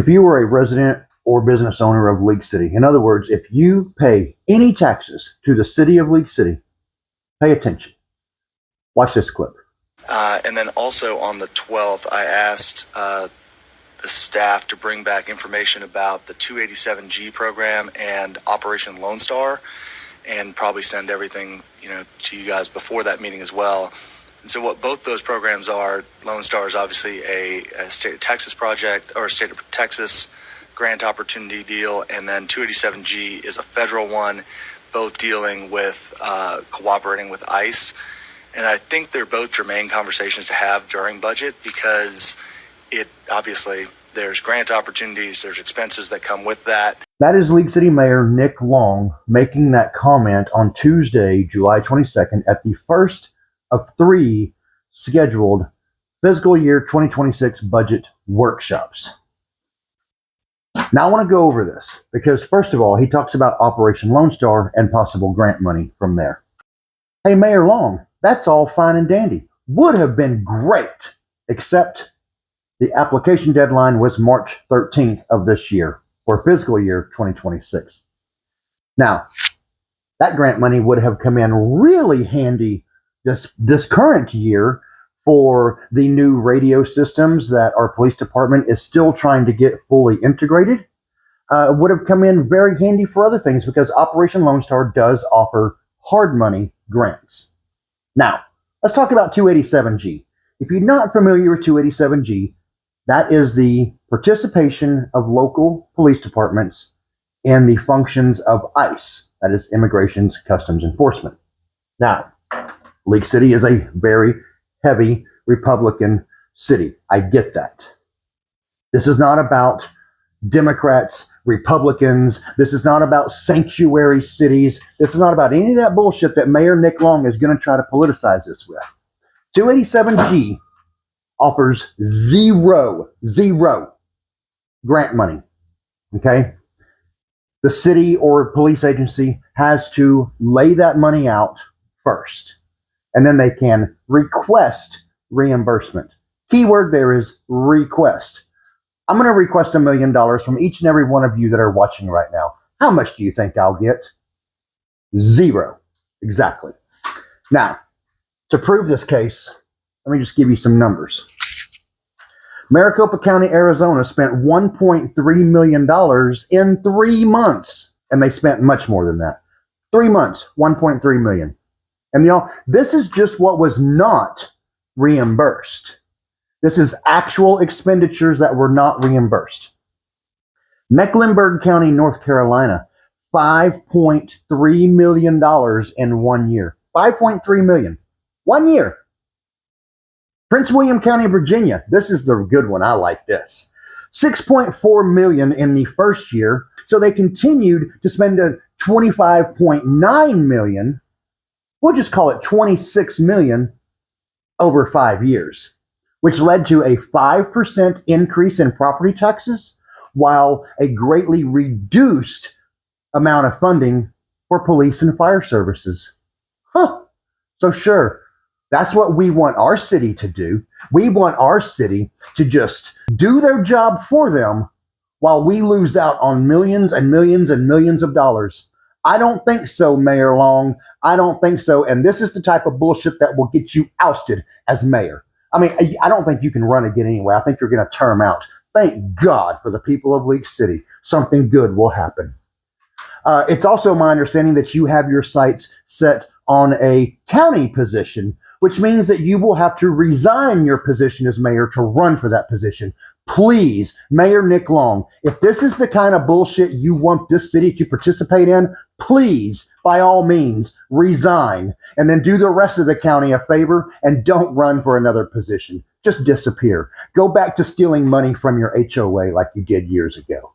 If you were a resident or business owner of League City, in other words, if you pay any taxes to the city of League City, pay attention. Watch this clip. And then also on the 12th, I asked the staff to bring back information about the 287G program and Operation Lone Star, and probably send everything to you guys before that meeting as well. And so what both those programs are, Lone Star is obviously a state of Texas project, or a state of Texas grant opportunity deal, and then 287G is a federal one, both dealing with cooperating with ICE. And I think they're both germane conversations to have during budget, because it obviously, there's grant opportunities, there's expenses that come with that. That is League City Mayor Nick Long making that comment on Tuesday, July 22nd, at the first of 3 scheduled fiscal year 2026 budget workshops. Now I want to go over this because, first of all, he talks about Operation Lone Star and possible grant money from there. Hey, Mayor Long, that's all fine and dandy. Would have been great, except the application deadline was March 13th of this year for fiscal year 2026. Now, that grant money would have come in really handy this current year for the new radio systems that our police department is still trying to get fully integrated. Would have come in very handy for other things, because Operation Lone Star does offer hard money grants. Now, let's talk about 287G. If you're not familiar with 287G, that is the participation of local police departments in the functions of ICE, that is Immigration Customs Enforcement. Now, League City is a very heavy Republican city. I get that. This is not about Democrats, Republicans. This is not about sanctuary cities. This is not about any of that bullshit that Mayor Nick Long is going to try to politicize this with. 287G offers zero grant money. Okay? The city or police agency has to lay that money out first, and then they can request reimbursement. Keyword there is request. I'm going to request $1 million from each and every one of you that are watching right now. How much do you think I'll get? Zero. Exactly. Now, to prove this case, let me just give you some numbers. Maricopa County, Arizona spent $1.3 million in 3 months, and they spent much more than that. 3 months, $1.3 million. And y'all, this is just what was not reimbursed. This is actual expenditures that were not reimbursed. Mecklenburg County, North Carolina, $5.3 million in 1 year. $5.3 million. 1 year. Prince William County, Virginia. This is the good one. I like this. $6.4 million in the first year. So they continued to spend a $25.9 million. We'll just call it $26 million over 5 years, which led to a 5% increase in property taxes, while a greatly reduced amount of funding for police and fire services. So sure, that's what we want our city to do. We want our city to just do their job for them while we lose out on millions and millions and millions of dollars. I don't think so, Mayor Long. I don't think so. And this is the type of bullshit that will get you ousted as mayor. I mean, I don't think you can run again anyway. I think you're going to term out. Thank God for the people of League City. Something good will happen. It's also my understanding that you have your sights set on a county position, which means that you will have to resign your position as mayor to run for that position. Please, Mayor Nick Long, if this is the kind of bullshit you want this city to participate in, please, by all means, resign and then do the rest of the county a favor and don't run for another position. Just disappear. Go back to stealing money from your HOA like you did years ago.